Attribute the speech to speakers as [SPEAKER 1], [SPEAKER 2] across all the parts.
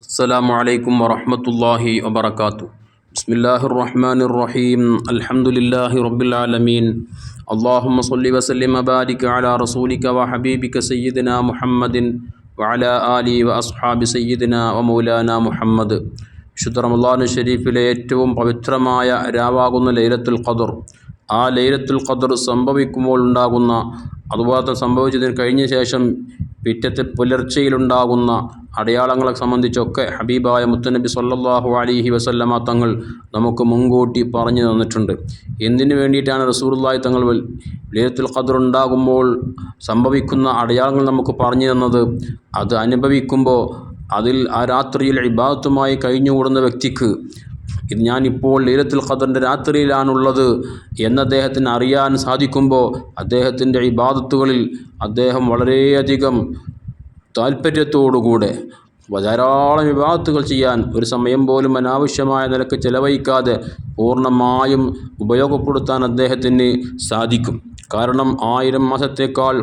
[SPEAKER 1] السلام عليكم ورحمة الله وبركاته. بسم الله الرحمن الرحيم. الحمد لله رب العالمين. اللهم صل وسلم وبارك على رسولك وحبيبك سيدنا محمد وعلى آله وأصحاب سيدنا ومولانا محمد. വിശുദ്ധ റമളാൻ ഷരീഫിലെ ഏറ്റവും പവിത്രമായ രാവാകുന്ന ലൈലത്തുൽ ഖദർ, ആ ലൈലത്തുൽ ഖദർ സംഭവിക്കുമ്പോൾ ഉണ്ടാകുന്ന, അതുപോലെ സംഭവിച്ചതിന് കഴിഞ്ഞ ശേഷം പിറ്റത്തെ പുലർച്ചയിലുണ്ടാകുന്ന അടയാളങ്ങളെ സംബന്ധിച്ചൊക്കെ ഹബീബായ മുത്തുനബി സ്വല്ലല്ലാഹു അലൈഹി വസല്ലമ തങ്ങൾ നമുക്ക് മുൻകൂട്ടി പറഞ്ഞു തന്നിട്ടുണ്ട്. എന്തിനു വേണ്ടിയിട്ടാണ് റസൂലുള്ളാഹി തങ്ങൾ ലൈലത്തുൽ ഖദർ ഉണ്ടാകുമ്പോൾ സംഭവിക്കുന്ന അടയാളങ്ങൾ നമുക്ക് പറഞ്ഞു തന്നത്? അത് അനുഭവിക്കുമ്പോൾ അതിൽ ആ രാത്രിയിൽ ഇബാദത്തുമായി കഴിഞ്ഞുകൂടുന്ന വ്യക്തിക്ക് ഞാനിപ്പോൾ ലൈലത്തുൽ ഖദറിൻ്റെ രാത്രിയിലാണുള്ളത് എന്ന് അദ്ദേഹത്തിന് അറിയാൻ സാധിക്കുമ്പോൾ അദ്ദേഹത്തിൻ്റെ ഇബാദത്തുകളിൽ അദ്ദേഹം വളരെയധികം താല്പര്യത്തോടുകൂടെ ധാരാളം ഇബാദത്തുകൾ ചെയ്യാൻ ഒരു സമയം പോലും അനാവശ്യമായ നിലക്ക് ചെലവഴിക്കാതെ പൂർണ്ണമായും ഉപയോഗപ്പെടുത്താൻ അദ്ദേഹത്തിന് സാധിക്കും. കാരണം 1000 മാസത്തേക്കാൾ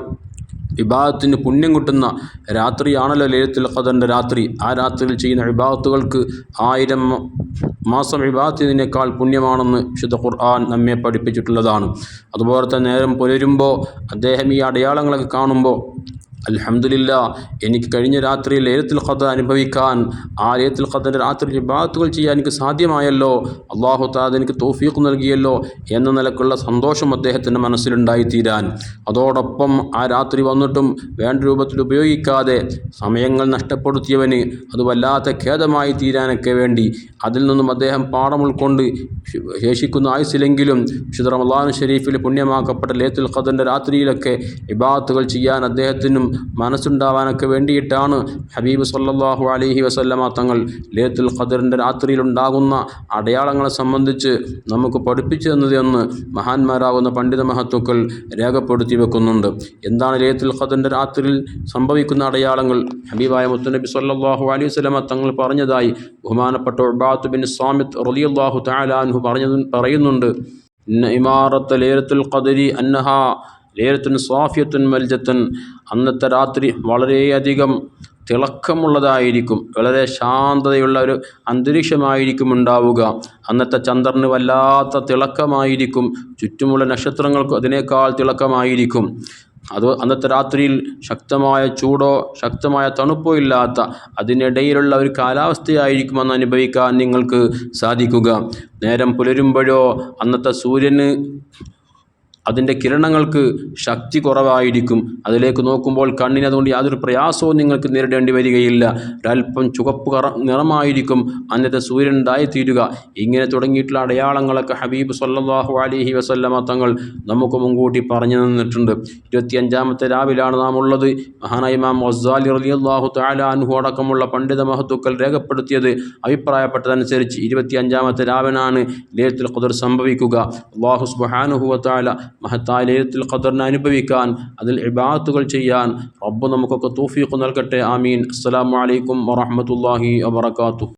[SPEAKER 1] ഇബാദത്തിന് പുണ്യം കിട്ടുന്ന രാത്രിയാണല്ലോ ലൈലത്തുൽ ഖദറിൻ്റെ രാത്രി. ആ രാത്രിയിൽ ചെയ്യുന്ന ഇബാദത്തുകൾക്ക് 1000 മാസം ഇബാദത്തിനേക്കാൾ പുണ്യമാണെന്ന് വിശുദ്ധ ഖുർആൻ നമ്മെ പഠിപ്പിച്ചിട്ടുള്ളതാണ്. അതുപോലെ തന്നെ നേരം പുലരുമ്പോൾ അദ്ദേഹം ഈ അടയാളങ്ങളൊക്കെ കാണുമ്പോൾ അൽഹംദുലില്ലാഹ്, എനിക്ക് കഴിഞ്ഞ രാത്രി ലൈലത്തുൽ ഖദർ അനുഭവിക്കാൻ, ആ ലൈലത്തുൽ ഖദറിൻ്റെ രാത്രി ഇബാദത്തുകൾ ചെയ്യാൻ എനിക്ക് സാധ്യമായല്ലോ, അല്ലാഹു തആല എനിക്ക് തൗഫീഖ് നൽകിയല്ലോ എന്ന നിലക്കുള്ള സന്തോഷം അദ്ദേഹത്തിൻ്റെ മനസ്സിലുണ്ടായിത്തീരാൻ, അതോടൊപ്പം ആ രാത്രി വന്നിട്ടും വേണ്ട രൂപത്തിൽ ഉപയോഗിക്കാതെ സമയങ്ങൾ നഷ്ടപ്പെടുത്തിയവന് അത് വല്ലാത്ത ഖേദമായി തീരാനൊക്കെ വേണ്ടി അതിൽ നിന്നും അദ്ദേഹം പാഠം ഉൾക്കൊണ്ട് ശേഷിക്കുന്ന ആയുസ്സിലെങ്കിലും വിശുദ്ധ റമളാൻ ഷരീഫിൽ പുണ്യമാക്കപ്പെട്ട ലൈലത്തുൽ ഖദറിൻ്റെ രാത്രിയിലൊക്കെ ഇബാദത്തുകൾ ചെയ്യാൻ അദ്ദേഹത്തിനും മനസ്സുണ്ടാവാനൊക്കെ വേണ്ടിയിട്ടാണ് ഹബീബ് സ്വല്ലല്ലാഹു അലൈഹി വസല്ലമ തങ്ങൾ ലൈലത്തുൽ ഖദറിൻ്റെ രാത്രിയിലുണ്ടാകുന്ന അടയാളങ്ങളെ സംബന്ധിച്ച് നമുക്ക് പഠിപ്പിച്ചു തന്നത് എന്ന് മഹാന്മാരാകുന്ന പണ്ഡിത മഹത്തുക്കൾ രേഖപ്പെടുത്തി വെക്കുന്നുണ്ട്. എന്താണ് ലൈലത്തുൽ ഖദറിൻ്റെ രാത്രിയിൽ സംഭവിക്കുന്ന അടയാളങ്ങൾ? ഹബീബായ മുത്തുനബി സ്വല്ലല്ലാഹു അലൈഹി വസല്ലമ തങ്ങൾ പറഞ്ഞതായി ബഹുമാനപ്പെട്ട ഉബാദത്ത് ബിൻ സ്വാമിത്ത് റളിയല്ലാഹു തആല അൻഹു പറയുന്നുണ്ട്. ഇന്ന ഇമാറത്ത് ലൈലത്തുൽ ഖദരി അന്നഹാ ലൈലത്തുൻ സ്വാഫിയത്തുൻ മൽജത്തുൻ. അന്നത്തെ രാത്രി വളരെയധികം തിളക്കമുള്ളതായിരിക്കും, വളരെ ശാന്തതയുള്ള ഒരു അന്തരീക്ഷമായിരിക്കും ഉണ്ടാവുക. അന്നത്തെ ചന്ദ്രന് വല്ലാത്ത തിളക്കമായിരിക്കും, ചുറ്റുമുള്ള നക്ഷത്രങ്ങൾക്ക് അതിനേക്കാൾ തിളക്കമായിരിക്കും. അത് അന്നത്തെ രാത്രിയിൽ ശക്തമായ ചൂടോ ശക്തമായ തണുപ്പോ ഇല്ലാത്ത അതിനിടയിലുള്ള ഒരു കാലാവസ്ഥയായിരിക്കും അന്ന് അനുഭവിക്കാൻ നിങ്ങൾക്ക് സാധിക്കുക. നേരം പുലരുമ്പോഴോ അന്നത്തെ സൂര്യന് അതിൻ്റെ കിരണങ്ങൾക്ക് ശക്തി കുറവായിരിക്കും. അതിലേക്ക് നോക്കുമ്പോൾ കണ്ണിന് അതുകൊണ്ട് യാതൊരു പ്രയാസവും നിങ്ങൾക്ക് നേരിടേണ്ടി വരികയില്ല. ഒരല്പം ചുവപ്പ് നിറമായിരിക്കും അന്നത്തെ സൂര്യൻ ഉണ്ടായിത്തീരുക. ഇങ്ങനെ തുടങ്ങിയിട്ടുള്ള അടയാളങ്ങളൊക്കെ ഹബീബ് സ്വല്ലല്ലാഹു അലൈഹി വസല്ലമ തങ്ങൾ നമുക്ക് മുൻകൂട്ടി പറഞ്ഞു തന്നിട്ടുണ്ട്. 25-ാമത്തെ രാവിലാണ് നാം ഉള്ളത്. മഹാനായ ഇമാം ഗസ്സാലി റളിയല്ലാഹു തആല അൻഹു അടക്കമുള്ള പണ്ഡിത മഹത്തുക്കൾ രേഖപ്പെടുത്തിയത് അഭിപ്രായപ്പെട്ടതനുസരിച്ച് 25-ാമത്തെ രാവിനാണ് ലൈലത്തുൽ ഖദർ സംഭവിക്കുക. അല്ലാഹു സുബ്ഹാനഹു വ തആല മഹത്തായ ലൈലത്തുൽ ഖദറിനെ അനുഭവിക്കാൻ, അതിൽ ഇബാദത്തുകൾ ചെയ്യാൻ റബ്ബ് നമുക്കൊക്കെ തൗഫീഖ് നൽകട്ടെ. ആമീൻ. അസ്സലാമു അലൈക്കും വറഹ്മത്തുള്ളാഹി വബറകാതുഹു.